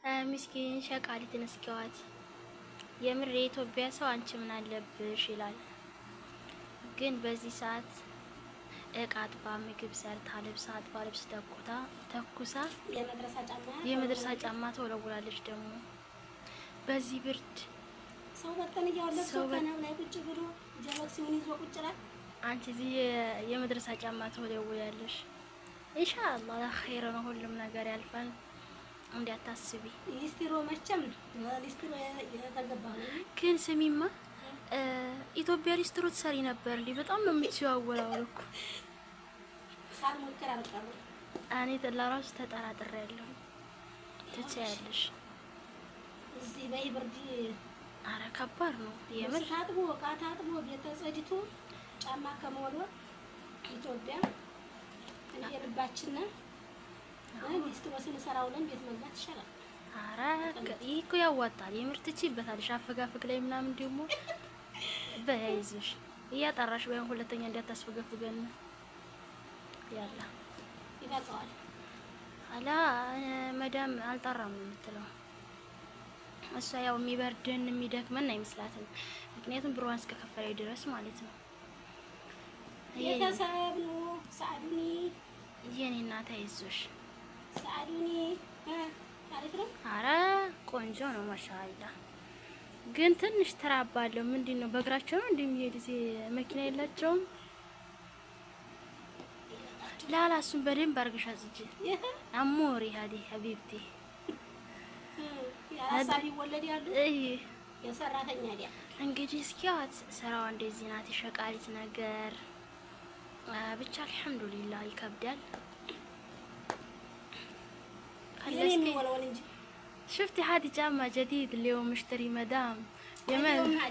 ምስኪን ሸቃሊትን እስኪዋት የምር የኢትዮጵያ ሰው አንቺ ምን አለብሽ ይላል። ግን በዚህ ሰዓት እቃ አጥባ ምግብ ሰርታ ልብስ አጥባ ልብስ ተኩሳ የመድረሳ ጫማ ተወለውላለች። ደግሞ በዚህ ብርድ ሰው በተን ያለው ሰው ከናው ላይ ቁጭ ብሎ ጀበክ ሲሆን ይዞ ቁጭ ይላል። አንቺ እዚህ የመድረሳ ጫማ ተወለውያለሽ። ኢንሻአላህ ለኸይር ነው፣ ሁሉም ነገር ያልፋል። እንዲያታስቢ ሊስትሮ መቼም ሊስትሮ የተገባ ነው። ግን ስሚማ ኢትዮጵያ ሊስትሮ ትሰሪ ነበር እንዴ? በጣም ነው የምትዋወራው እኮ ሳልሞክር አልቀረም። እኔ ለራሱ ተጠራጥሬያለሁ። ትችያለሽ እዚህ በይ ብርድ። አረ ከባድ ነው የምር። ታጥቦ ዕቃ ታጥቦ ቤት ተጸድቶ ጫማ ከመወልወል ኢትዮጵያ እንየልባችን ሊስትሮ ስንሰራው ለን ቤት መግባት ይሻላል። አረ ይሄ እኮ ያዋጣል የምር። ትችይበታለሽ። አፈጋፍግ ላይ ምናምን ደግሞ በያይዝሽ እያጣራሽ ባይሆን ሁለተኛ እንዳታስፈገፍገን ያላ ይበቃዋል። አላ መዳም አልጠራም ነው የምትለው እሷ። ያው የሚበርደን የሚደክመን አይመስላትም። ምክንያቱም ብሯን እስከከፈለ ድረስ ማለት ነው። ቤተሰብ ነው ሳዱኒ የኔ እናት አይዞሽ ሳዱኒ ታሪፍ ነው። አረ ቆንጆ ነው ማሻአላ። ግን ትንሽ ተራባለው። ምንድነው በእግራቸው ነው እንደሚሄድ እዚህ መኪና የላቸውም። ላላ እሱን በደንብ አድርገሽ አዝጂ አሞሪ ሀዲ ሀቢብቲ ያሳቢ ወለድ ያሉ የሰራተኛ ዲያ እንግዲህ እስኪያት ስራዋ እንደዚህ ናት። የሸቃሊት ነገር ብቻ አልሐምዱሊላህ ይከብዳል። شفتي هذه جامة جديد اليوم مشتري مدام يمن.